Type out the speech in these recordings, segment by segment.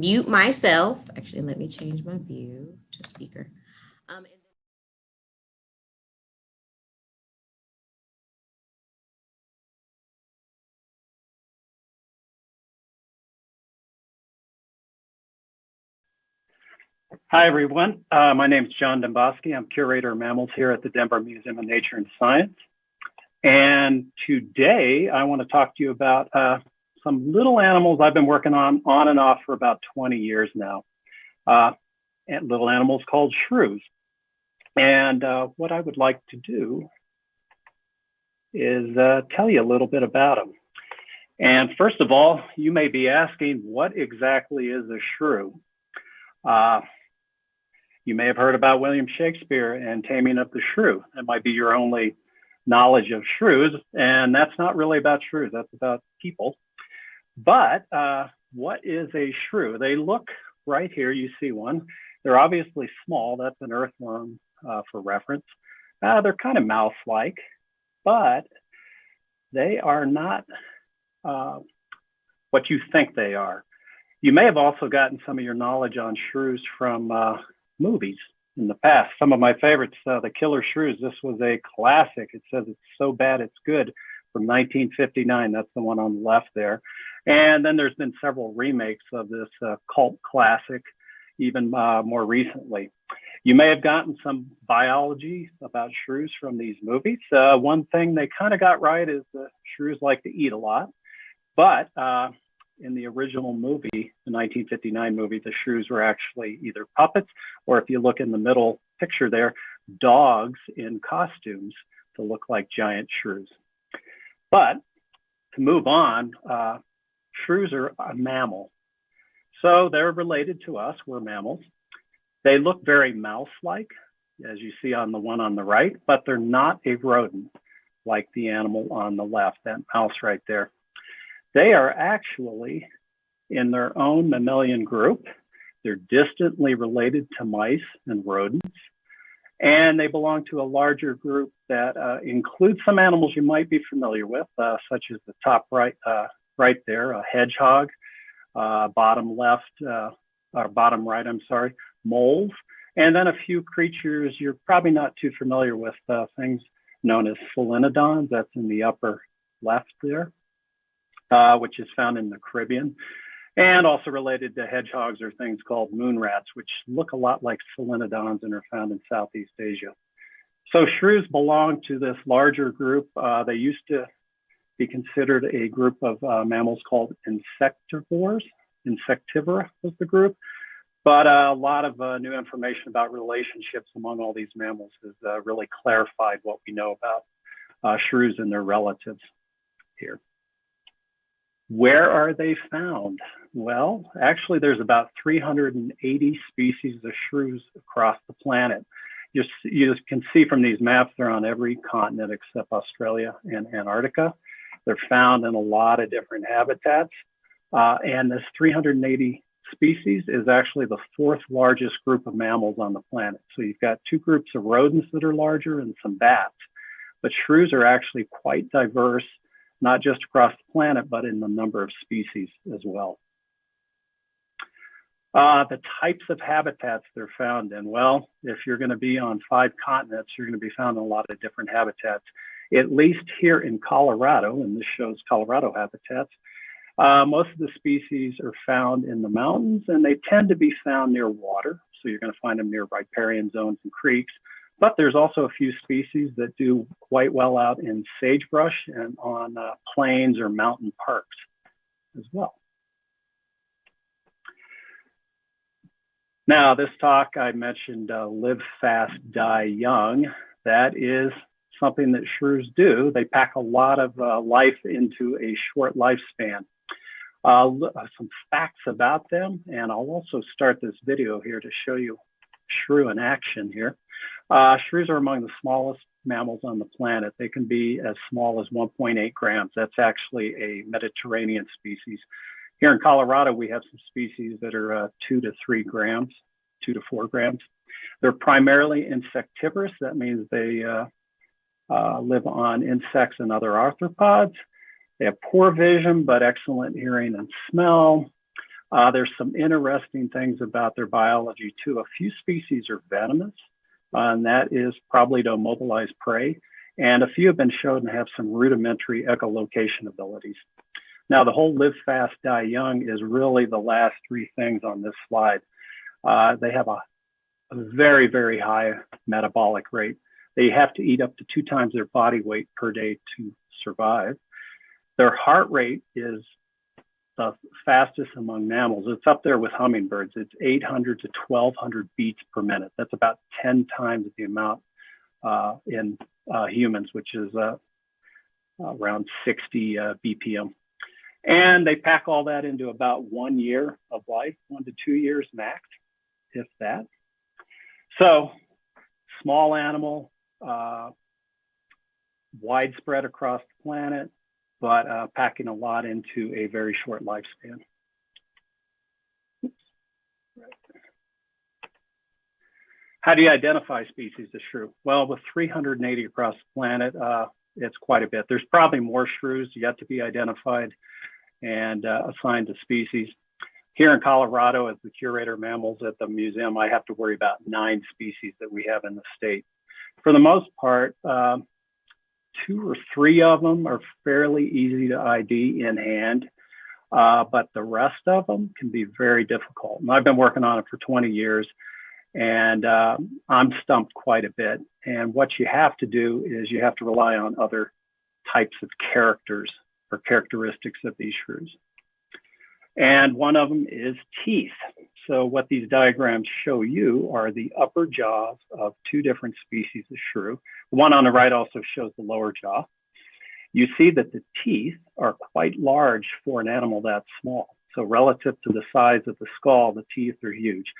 mute myself. Actually, let me change my view to speaker. Hi, everyone. My name is John Domboski. I'm curator of mammals here at the Denver Museum of Nature and Science. And today I want to talk to you about some little animals I've been working on and off for about 20 years now. Little animals called shrews. And what I would like to do is tell you a little bit about them. And first of all, you may be asking, what exactly is a shrew? You may have heard about William Shakespeare and Taming of the Shrew. That might be your only knowledge of shrews, and that's not really about shrews, that's about people. But what is a shrew? They look right here, you see one. They're obviously small, that's an earthworm for reference. They're kind of mouse-like, but they are not what you think they are. You may have also gotten some of your knowledge on shrews from movies in the past. Some of my favorites, The Killer Shrews. This was a classic. It says it's so bad it's good, from 1959. That's the one on the left there. And then there's been several remakes of this cult classic, even more recently. You may have gotten some biology about shrews from these movies. One thing they kind of got right is that shrews like to eat a lot, but in the original movie, the 1959 movie, the shrews were actually either puppets, or if you look in the middle picture there, dogs in costumes to look like giant shrews. But to move on, shrews are a mammal. So they're related to us, we're mammals. They look very mouse-like, as you see on the one on the right, but they're not a rodent like the animal on the left, that mouse right there. They are actually in their own mammalian group. They're distantly related to mice and rodents, and they belong to a larger group that includes some animals you might be familiar with, such as the top right there, a hedgehog, bottom right, moles, and then a few creatures you're probably not too familiar with, things known as solenodons. That's in the upper left there. Which is found in the Caribbean, and also related to hedgehogs are things called moon rats, which look a lot like solenodons and are found in Southeast Asia. So shrews belong to this larger group. They used to be considered a group of mammals called insectivores. Insectivora was the group, but a lot of new information about relationships among all these mammals has really clarified what we know about shrews and their relatives here. Where are they found? Well, actually, there's about 380 species of shrews across the planet. You can see from these maps, they're on every continent except Australia and Antarctica. They're found in a lot of different habitats. And this 380 species is actually the fourth largest group of mammals on the planet. So you've got two groups of rodents that are larger and some bats. But shrews are actually quite diverse, not just across the planet, but in the number of species as well. The types of habitats they're found in. Well, if you're going to be on 5 continents, you're going to be found in a lot of different habitats. At least here in Colorado, and this shows Colorado habitats, most of the species are found in the mountains, and they tend to be found near water. So you're going to find them near riparian zones and creeks. But there's also a few species that do quite well out in sagebrush and on plains or mountain parks as well. Now, this talk I mentioned live fast, die young. That is something that shrews do. They pack a lot of life into a short lifespan. Some facts about them, and I'll also start this video here to show you shrew in action here. Shrews are among the smallest mammals on the planet. They can be as small as 1.8 grams. That's actually a Mediterranean species. Here in Colorado, we have some species that are 2 to 3 grams, 2 to 4 grams. They're primarily insectivorous. That means they live on insects and other arthropods. They have poor vision, but excellent hearing and smell. There's some interesting things about their biology too. A few species are venomous, and that is probably to immobilize prey. And a few have been shown to have some rudimentary echolocation abilities. Now, the whole live fast, die young is really the last three things on this slide. They have a very, very high metabolic rate. They have to eat up to 2 times their body weight per day to survive. Their heart rate is the fastest among mammals. It's up there with hummingbirds. It's 800 to 1200 beats per minute. That's about 10 times the amount in humans, which is around 60 BPM. And they pack all that into about 1 year of life, 1 to 2 years max, if that. So small animal, widespread across the planet, but packing a lot into a very short lifespan. How do you identify species of shrew? Well, with 380 across the planet, it's quite a bit. There's probably more shrews yet to be identified and assigned to species. Here in Colorado, as the curator of mammals at the museum, I have to worry about 9 species that we have in the state. For the most part, 2 or 3 of them are fairly easy to ID in hand, but the rest of them can be very difficult. And I've been working on it for 20 years, and I'm stumped quite a bit. And what you have to do is you have to rely on other types of characters or characteristics of these shrews. And one of them is teeth. So what these diagrams show you are the upper jaws of 2 different species of shrew. The one on the right also shows the lower jaw. You see that the teeth are quite large for an animal that small. So relative to the size of the skull, the teeth are huge.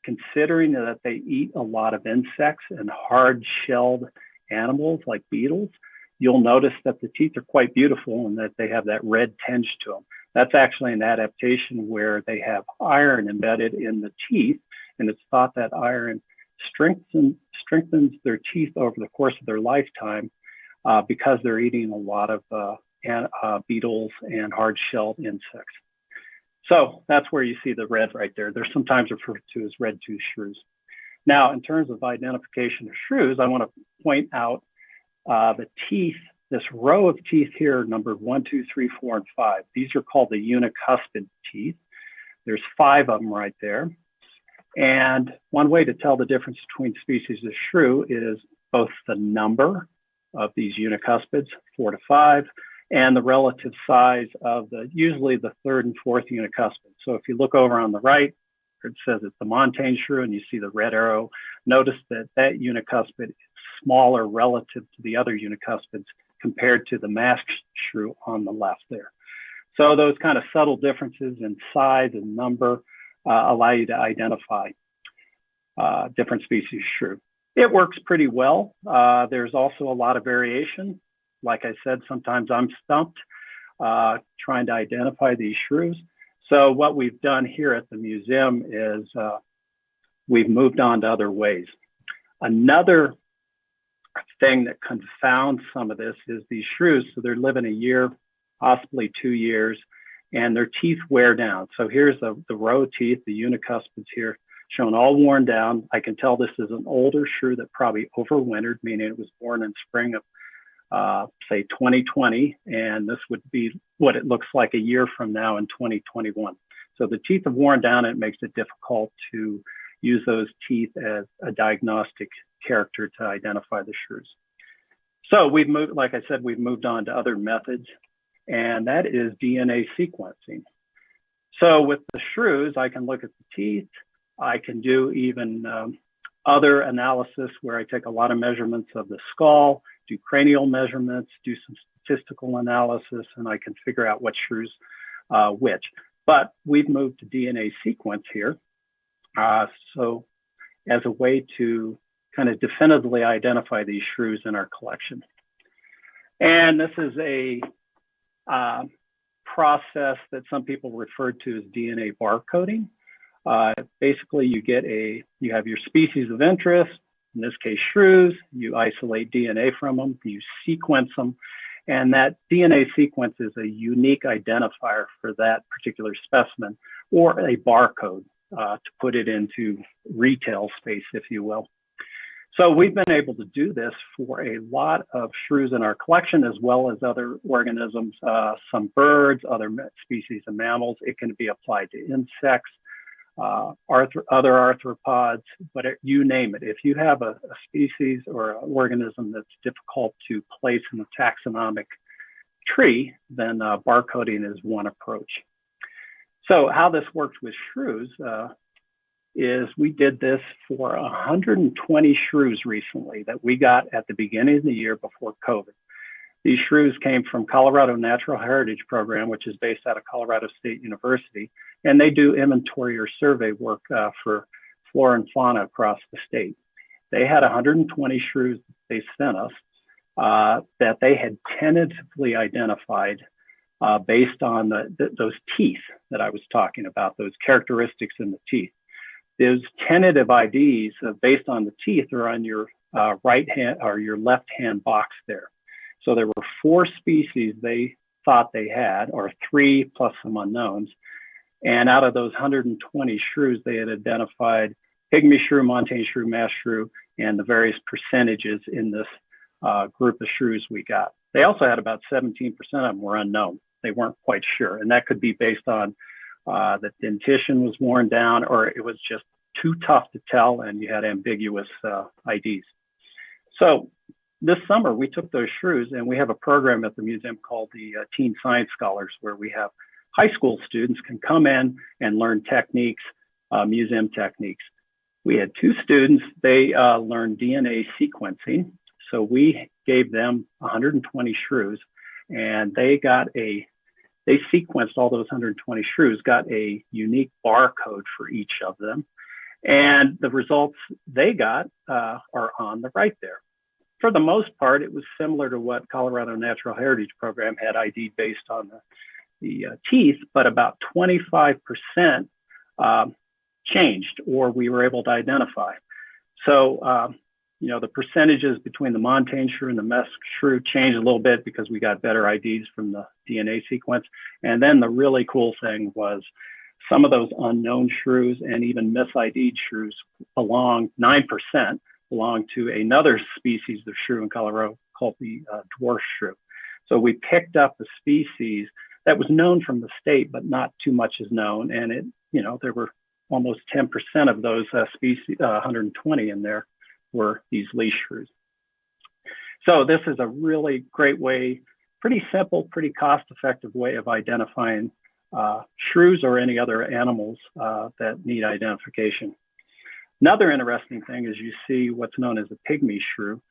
Considering that they eat a lot of insects and hard-shelled animals like beetles, you'll notice that the teeth are quite beautiful and that they have that red tinge to them. That's actually an adaptation where they have iron embedded in the teeth, and it's thought that iron strengthens their teeth over the course of their lifetime because they're eating a lot of beetles and hard-shelled insects. So that's where you see the red right there. They're sometimes referred to as red-tooth shrews. Now, in terms of identification of shrews, I want to point out the teeth. This row of teeth here, numbered 1, 2, 3, 4, and 5. These are called the unicuspid teeth. There's 5 of them right there. And one way to tell the difference between species of shrew is both the number of these unicuspids, 4 to 5, and the relative size of usually the 3rd and 4th unicuspid. So if you look over on the right, it says it's the montane shrew, and you see the red arrow. Notice that that unicuspid is smaller relative to the other unicuspids compared to the masked shrew on the left there. So those kind of subtle differences in size and number allow you to identify different species of shrew. It works pretty well. There's also a lot of variation. Like I said, sometimes I'm stumped trying to identify these shrews. So what we've done here at the museum is we've moved on to other ways. Another thing that confounds some of this is these shrews. So they're living a year, possibly 2 years, and their teeth wear down. So here's the row of teeth, the unicuspids here, shown all worn down. I can tell this is an older shrew that probably overwintered, meaning it was born in spring of, say, 2020, and this would be what it looks like a year from now in 2021. So the teeth have worn down, and it makes it difficult to use those teeth as a diagnostic character to identify the shrews. So we've moved, like I said, we've moved on to other methods, and that is DNA sequencing. So with the shrews, I can look at the teeth. I can do even other analysis where I take a lot of measurements of the skull, do cranial measurements, do some statistical analysis, and I can figure out what shrews which. But we've moved to DNA sequence here. So as a way to kind of definitively identify these shrews in our collection. And this is a process that some people refer to as DNA barcoding. Basically, you have your species of interest, in this case, shrews. You isolate DNA from them, you sequence them, And that DNA sequence is a unique identifier for that particular specimen, or a barcode to put it into retail space, if you will. So we've been able to do this for a lot of shrews in our collection, as well as other organisms, some birds, other species of mammals. It can be applied to insects, other arthropods, but you name it. If you have a species or an organism that's difficult to place in the taxonomic tree, then barcoding is one approach. So how this worked with shrews is we did this for 120 shrews recently that we got at the beginning of the year before COVID. These shrews came from Colorado Natural Heritage Program, which is based out of Colorado State University, and they do inventory or survey work for flora and fauna across the state. They had 120 shrews they sent us that they had tentatively identified based on those teeth that I was talking about, those characteristics in the teeth. Those tentative IDs based on the teeth are on your right hand or your left hand box there. So there were 4 species they thought they had, or 3 plus some unknowns. And out of those 120 shrews, they had identified pygmy shrew, montane shrew, mass shrew, and the various percentages in this group of shrews we got. They also had about 17% of them were unknown. They weren't quite sure. And that could be based on the dentition was worn down, or it was just too tough to tell and you had ambiguous IDs. So this summer we took those shrews, and we have a program at the museum called the Teen Science Scholars, where we have high school students can come in and learn techniques, museum techniques. We had 2 students, they learned DNA sequencing. So we gave them 120 shrews, and they sequenced all those 120 shrews, got a unique barcode for each of them. And the results they got are on the right there. For the most part, it was similar to what Colorado Natural Heritage Program had ID based on the teeth, but about 25% changed, or we were able to identify. So, the percentages between the montane shrew and the mesh shrew changed a little bit because we got better IDs from the DNA sequence. And then the really cool thing was some of those unknown shrews and even mis-ID'd shrews 9% belong to another species of shrew in Colorado called the dwarf shrew. So we picked up a species that was known from the state, but not too much is known. And there were almost 10% of those species, 120 in there, were these leash shrews. So this is a really great way, pretty simple, pretty cost-effective way of identifying shrews or any other animals that need identification. Another interesting thing is you see what's known as a pygmy shrew.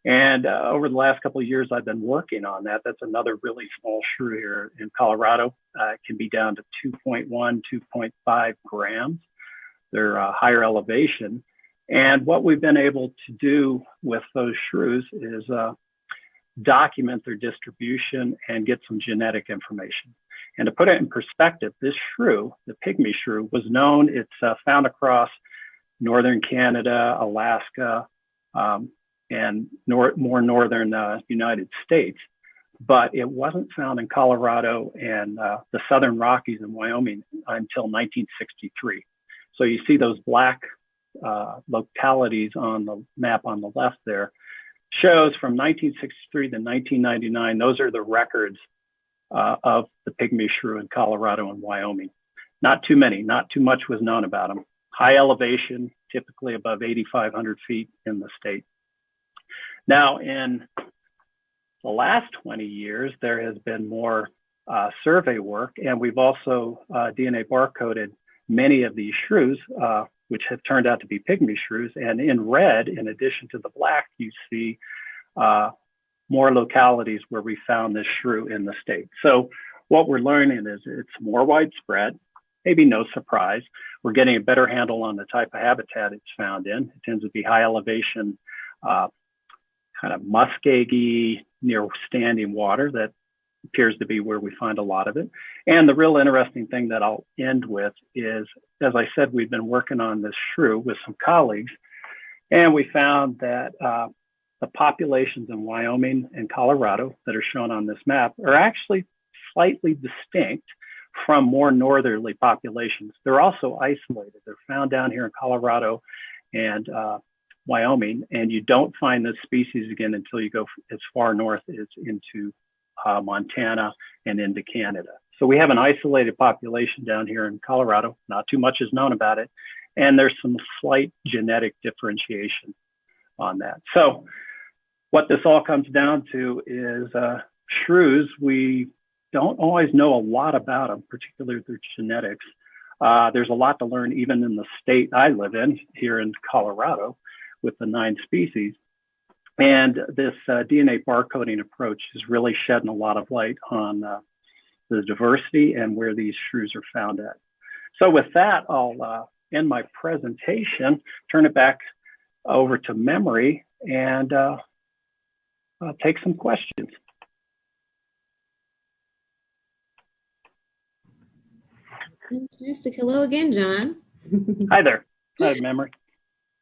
And over the last couple of years, I've been working on that. That's another really small shrew here in Colorado. It can be down to 2.1, 2.5 grams. They're higher elevation. And what we've been able to do with those shrews is document their distribution and get some genetic information. And to put it in perspective, this shrew, the pygmy shrew, was known. It's found across northern Canada, Alaska, and more northern United States. But it wasn't found in Colorado and the Southern Rockies and Wyoming until 1963. So you see those black localities on the map on the left there, shows from 1963 to 1999. Those are the records of the pygmy shrew in Colorado and Wyoming. Not too many, not too much was known about them. High elevation, typically above 8,500 feet in the state. Now, in the last 20 years, there has been more survey work, and we've also DNA barcoded many of these shrews, which have turned out to be pygmy shrews. And in red, in addition to the black, you see more localities where we found this shrew in the state. So what we're learning is it's more widespread, maybe no surprise. We're getting a better handle on the type of habitat it's found in. It tends to be high elevation, kind of muskeggy, near standing water. That appears to be where we find a lot of it. And the real interesting thing that I'll end with is, as I said, we've been working on this shrew with some colleagues, and we found that the populations in Wyoming and Colorado that are shown on this map are actually slightly distinct from more northerly populations. They're also isolated. They're found down here in Colorado and Wyoming, and you don't find this species again until you go as far north as into Montana and into Canada. So we have an isolated population down here in Colorado. Not too much is known about it, and there's some slight genetic differentiation on that. So what this all comes down to is shrews, we don't always know a lot about them, particularly their genetics. There's a lot to learn even in the state I live in, here in Colorado, with the 9 species. And this DNA barcoding approach is really shedding a lot of light on the diversity and where these shrews are found at. So with that, I'll end my presentation, turn it back over to Memory, and take some questions. Fantastic. Hello again, John. Hi there. Hi, Memory.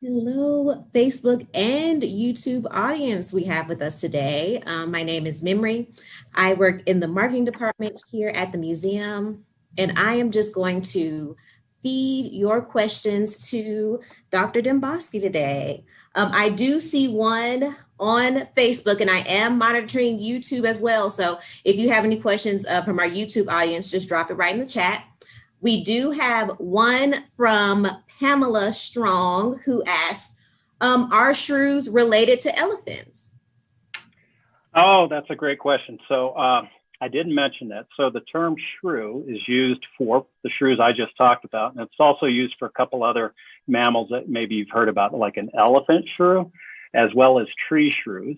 Hello, Facebook and YouTube audience we have with us today. My name is Memory. I work in the marketing department here at the museum, and I am just going to feed your questions to Dr. Dembowski today. I do see one on Facebook, and I am monitoring YouTube as well. So if you have any questions from our YouTube audience, just drop it right in the chat. We do have one from Pamela Strong, who asked, are shrews related to elephants? Oh, that's a great question. So I didn't mention that. So the term shrew is used for the shrews I just talked about. And it's also used for a couple other mammals that maybe you've heard about, like an elephant shrew, as well as tree shrews.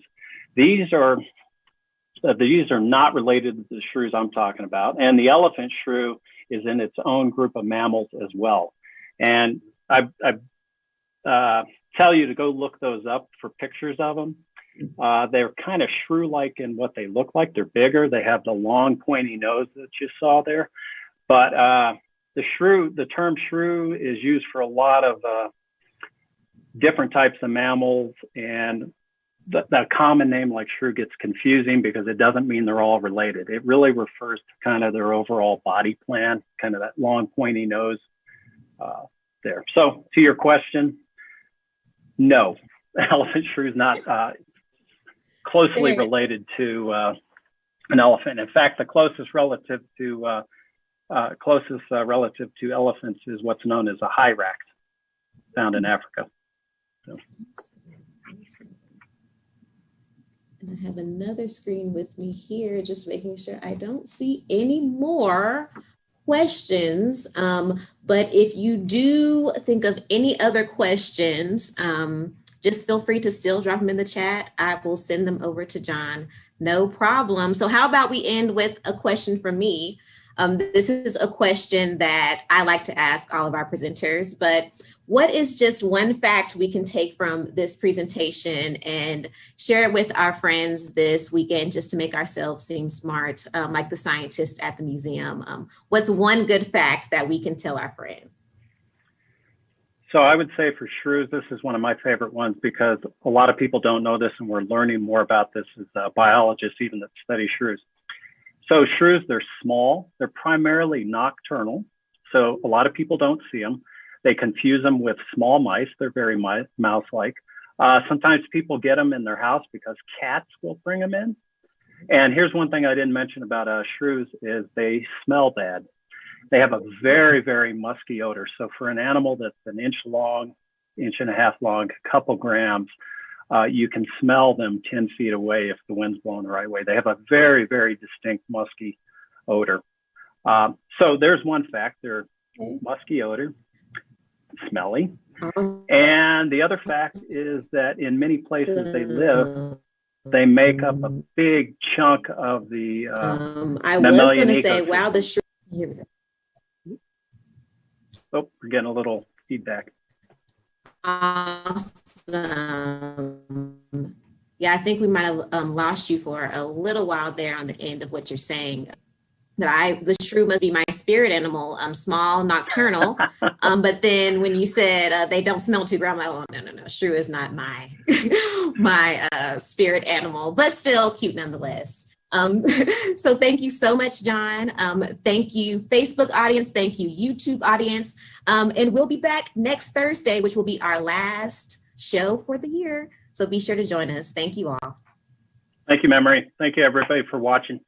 These are not related to the shrews I'm talking about. And the elephant shrew is in its own group of mammals as well. And I tell you to go look those up for pictures of them. They're kind of shrew-like in what they look like. They're bigger. They have the long pointy nose that you saw there. But the term shrew is used for a lot of different types of mammals, and the common name like shrew gets confusing because it doesn't mean they're all related. It really refers to kind of their overall body plan, kind of that long pointy nose there. So to your question, no, elephant shrew is not closely related to an elephant. In fact, the closest relative to elephants is what's known as a hyrax, found in Africa. So. And I have another screen with me here, just making sure I don't see any more questions. But if you do think of any other questions, just feel free to still drop them in the chat. I will send them over to John. No problem. So how about we end with a question from me? This is a question that I like to ask all of our presenters, but what is just one fact we can take from this presentation and share it with our friends this weekend just to make ourselves seem smart, like the scientists at the museum? What's one good fact that we can tell our friends? So I would say for shrews, this is one of my favorite ones because a lot of people don't know this, and we're learning more about this as biologists even that study shrews. So shrews, they're small, they're primarily nocturnal. So a lot of people don't see them. They confuse them with small mice. They're very mouse-like. Sometimes people get them in their house because cats will bring them in. And here's one thing I didn't mention about shrews is they smell bad. They have a very, very musky odor. So for an animal that's an inch long, inch and a half long, a couple grams, you can smell them 10 feet away if the wind's blowing the right way. They have a very, very distinct musky odor. So there's one fact, they're musky odor, smelly. And the other fact is that in many places they live, they make up a big chunk of the I was going to say, wow, the shrew. Here we go. Oh, we're getting a little feedback. Awesome. Yeah, I think we might have lost you for a little while there on the end of what you're saying. That the shrew must be my spirit animal, small, nocturnal. But then when you said they don't smell too good, I'm like, oh, no. Shrew is not my my spirit animal, but still cute nonetheless. So thank you so much, John. Thank you, Facebook audience. Thank you, YouTube audience. And we'll be back next Thursday, which will be our last show for the year. So be sure to join us. Thank you all. Thank you, Memory. Thank you, everybody, for watching.